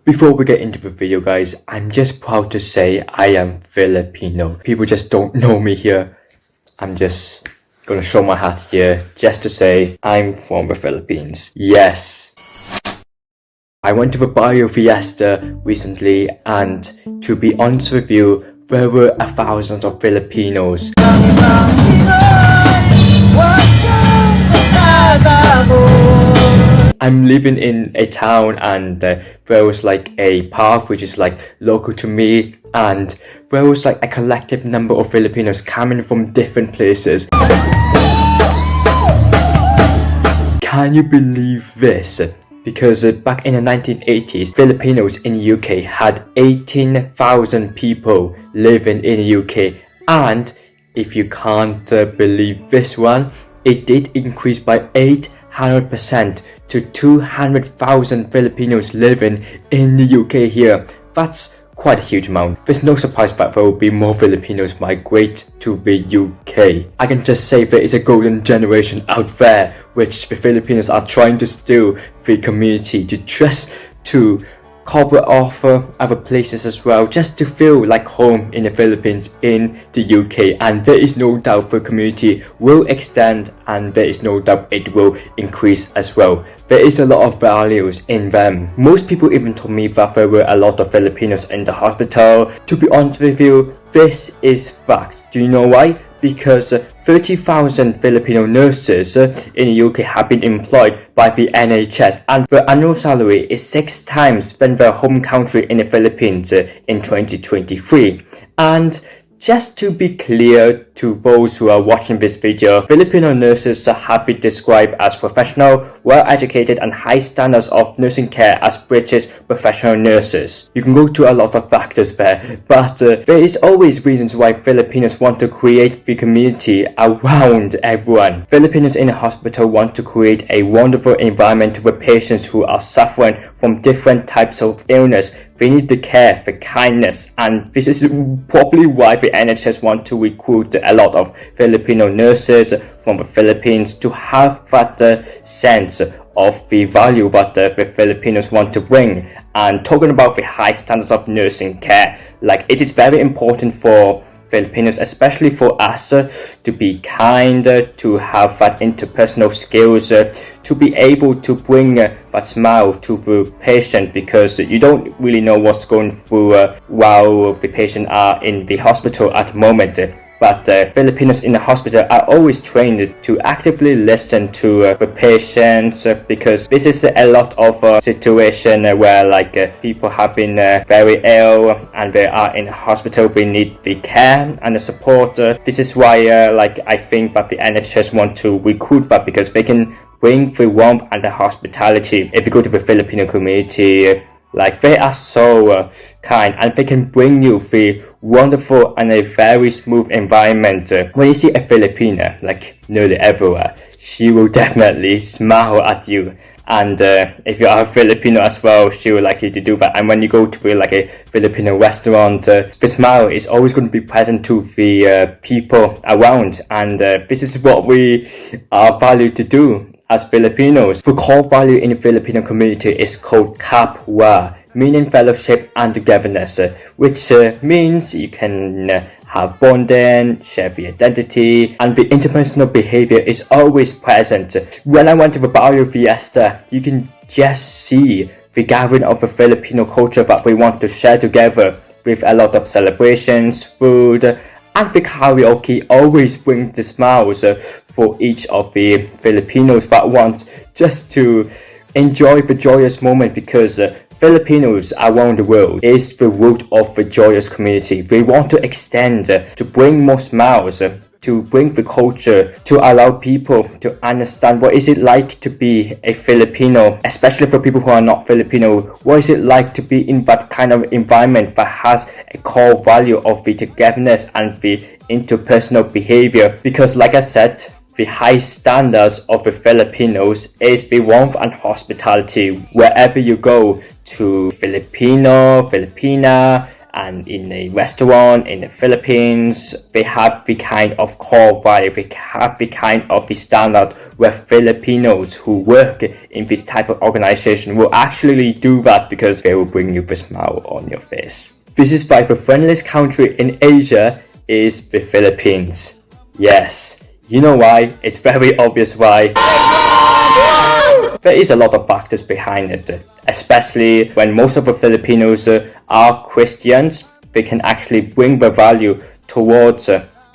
Before we get into the video, guys, I'm just proud to say I am Filipino. People just don't know me here. I'm just gonna show my hat here just to say I'm from the Philippines. Yes. I went to the Barrio Fiesta recently, and to be honest with you, there were thousands of Filipinos. I'm living in a town, and there was like a park which is like local to me, and there was like a collective number of Filipinos coming from different places. Can you believe this? Because back in the 1980s, Filipinos in the UK had 18,000 people living in the UK, and if you can't believe this one, it did increase by 800% to 200,000 Filipinos living in the UK here. That's quite a huge amount. There's no surprise that there will be more Filipinos migrate to the UK. I can just say there is a golden generation out there which the Filipinos are trying to steal the community to cover off other places as well, just to feel like home in the Philippines in the UK. And there is no doubt the community will extend, and there is no doubt it will increase as well. There is a lot of values in them. Most people even told me that there were a lot of Filipinos in the hospital. To be honest with you, this is fact. Do you know why? Because 30,000 Filipino nurses in the UK have been employed by the NHS, and their annual salary is 6 times than their home country in the Philippines in 2023. And just to be clear to those who are watching this video, Filipino nurses have been described as professional, well-educated and high standards of nursing care as British professional nurses. You can go to a lot of factors there, but there is always reasons why Filipinos want to create the community around everyone. Filipinos in a hospital want to create a wonderful environment for patients who are suffering from different types of illness. They need the care, the kindness, and this is probably why the NHS want to recruit a lot of Filipino nurses from the Philippines to have that sense of the value that the Filipinos want to bring. And talking about the high standards of nursing care, like it is very important for Filipinos, especially for us, to be kind, to have that interpersonal skills, to be able to bring that smile to the patient, because you don't really know what's going through while the patient are in the hospital at the moment. But Filipinos in the hospital are always trained to actively listen to the patients, because this is a lot of situation where like people have been very ill and they are in the hospital. They need the care and the support. This is why like I think that the NHS want to recruit that, because they can bring the warmth and the hospitality. If you go to the Filipino community, like they are so kind, and they can bring you the wonderful and a very smooth environment. When you see a Filipina, like nearly everywhere, she will definitely smile at you. And if you are a Filipino as well, she will like you to do that. And when you go to like a Filipino restaurant, the smile is always going to be present to the people around. And this is what we are valued to do as Filipinos. The core value in the Filipino community is called kapwa, meaning fellowship and togetherness, which means you can have bonding, share the identity, and the interpersonal behavior is always present. When I went to the Barrio Fiesta, you can just see the gathering of the Filipino culture that we want to share together, with a lot of celebrations, food, and the karaoke always brings the smiles for each of the Filipinos that want just to enjoy the joyous moment, because Filipinos around the world is the root of the joyous community. They want to extend to bring more smiles, to bring the culture, to allow people to understand what is it like to be a Filipino, especially for people who are not Filipino. What is it like to be in that kind of environment that has a core value of the togetherness and the interpersonal behavior? Because like I said, the high standards of the Filipinos is the warmth and hospitality. Wherever you go, to Filipino, Filipina, and in a restaurant in the Philippines, they have the kind of core value, they have the kind of the standard where Filipinos who work in this type of organization will actually do that because they will bring you the smile on your face. This is why the friendliest country in Asia is the Philippines. Yes, you know why? It's very obvious why. There is a lot of factors behind it, especially when most of the Filipinos are Christians. They can actually bring the value towards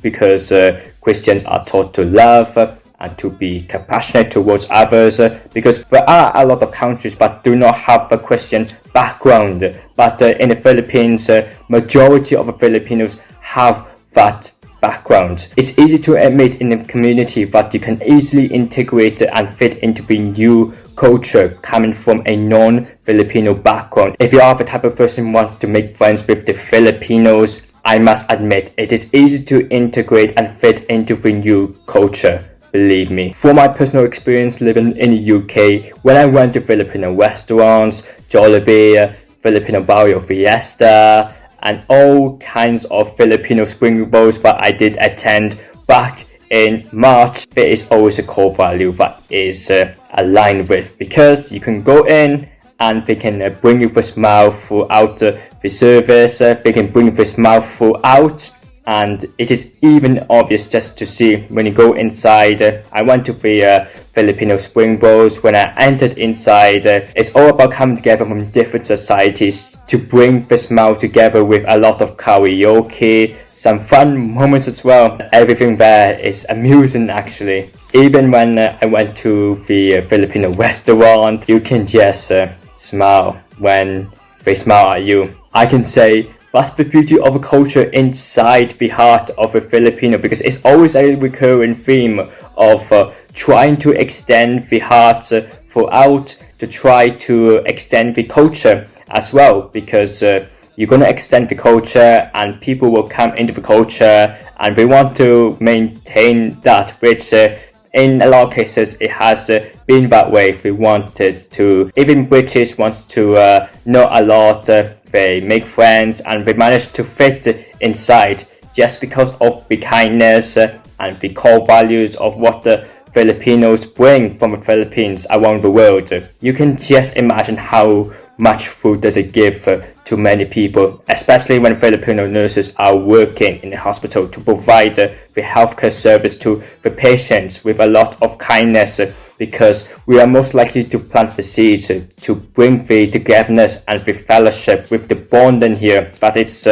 because Christians are taught to love and to be compassionate towards others, because there are a lot of countries that do not have a Christian background, but in the Philippines, majority of the Filipinos have that background. It's easy to admit in the community that you can easily integrate and fit into the new culture coming from a non-Filipino background. If you are the type of person who wants to make friends with the Filipinos, I must admit it is easy to integrate and fit into the new culture. Believe me. From my personal experience living in the UK, when I went to Filipino restaurants, Jollibee, Filipino Barrio Fiesta, and all kinds of Filipino spring bowls that I did attend back in March, there is always a core value that is aligned with, because you can go in and they can bring you the smile throughout the service, they can bring the smile throughout. And it is even obvious just to see when you go inside. I went to the Filipino spring bowls. When I entered inside, it's all about coming together from different societies to bring the smile together with a lot of karaoke, some fun moments as well. Everything there is amusing actually. Even when I went to the Filipino restaurant, you can just smile when they smile at you. I can say that's the beauty of a culture inside the heart of a Filipino, because it's always a recurring theme of trying to extend the heart throughout, to try to extend the culture as well, because you're going to extend the culture and people will come into the culture and we want to maintain that, which in a lot of cases it has been that way. We wanted to, even British wants to know a lot, they make friends and they manage to fit inside just because of the kindness and the core values of what the Filipinos bring from the Philippines around the world. You can just imagine how much food does it give to many people, especially when Filipino nurses are working in the hospital to provide the healthcare service to the patients with a lot of kindness, because we are most likely to plant the seeds to bring the togetherness and the fellowship with the bonding here. But it's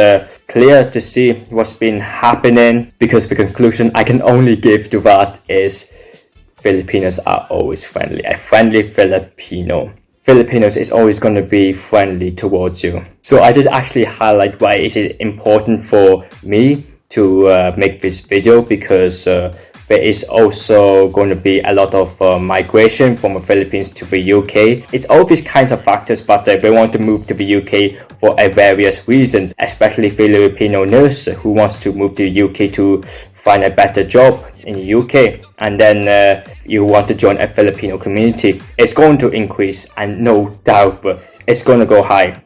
clear to see what's been happening, because the conclusion I can only give to that is Filipinos are always friendly. A friendly Filipinos is always going to be friendly towards you. So I did actually highlight why is it important for me to make this video, because there is also going to be a lot of migration from the Philippines to the UK. It's all these kinds of factors, but they want to move to the UK for various reasons, especially Filipino nurse who wants to move to the UK to find a better job in the UK, and then you want to join a Filipino community. It's going to increase, and no doubt it's going to go high,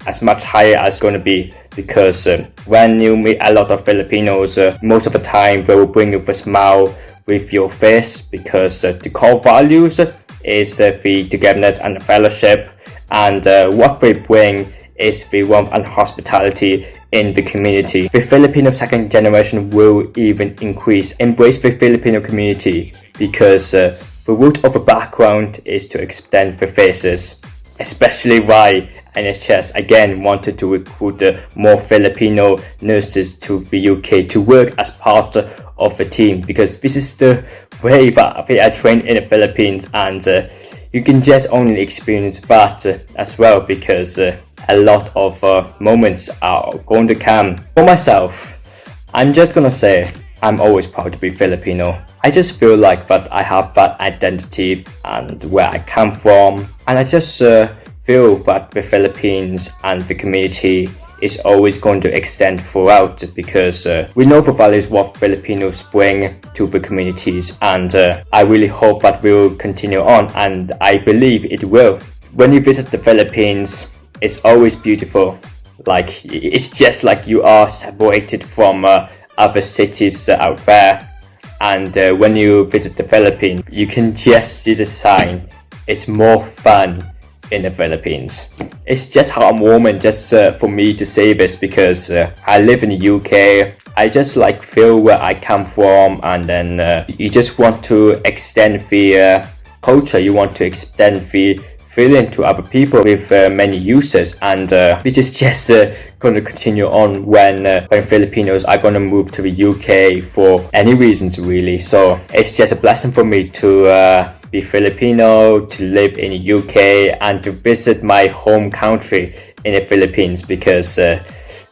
as much higher as it's going to be, because when you meet a lot of Filipinos, most of the time they will bring you a smile with your face, because the core values is the togetherness and the fellowship, and what they bring is the warmth and hospitality in the community. The Filipino second generation will even increase. Embrace the Filipino community, because the root of the background is to extend the faces. Especially why NHS again wanted to recruit more Filipino nurses to the UK to work as part of the team, because this is the way that they are trained in the Philippines, and you can just only experience that as well, because a lot of moments are going to come. For myself, I'm just gonna say I'm always proud to be Filipino. I just feel like that I have that identity and where I come from, and I just feel that the Philippines and the community is always going to extend throughout, because we know the values what Filipinos bring to the communities, and I really hope that will continue on, and I believe it will. When you visit the Philippines, it's always beautiful. Like, it's just like you are separated from other cities out there. And when you visit the Philippines, you can just see the sign. It's more fun in the Philippines. It's just heartwarming just for me to say this, because I live in the UK. I just like feel where I come from, and then you just want to extend the culture. You want to extend the feeling to other people with many users, and this is just going to continue on when Filipinos are going to move to the UK for any reasons really. So it's just a blessing for me to be Filipino, to live in the UK, and to visit my home country in the Philippines, because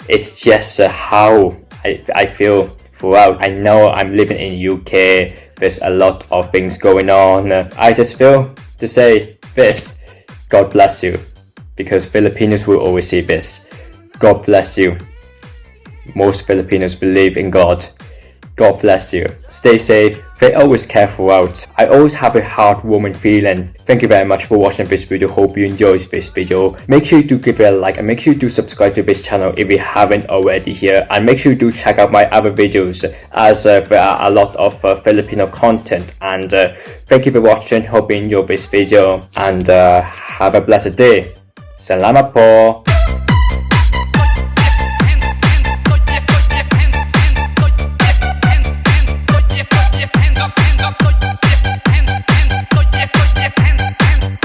it's just how I feel throughout. I know I'm living in the UK, there's a lot of things going on. I just feel to say this: God bless you, because Filipinos will always say this. God bless you. Most Filipinos believe in God. God bless you. Stay safe. They always care throughout. I always have a heartwarming feeling. Thank you very much for watching this video. Hope you enjoyed this video. Make sure you do give it a like, and make sure you do subscribe to this channel if you haven't already here. And make sure you do check out my other videos, as there are a lot of Filipino content. And thank you for watching. Hope you enjoyed this video, and have a blessed day. Salamat po.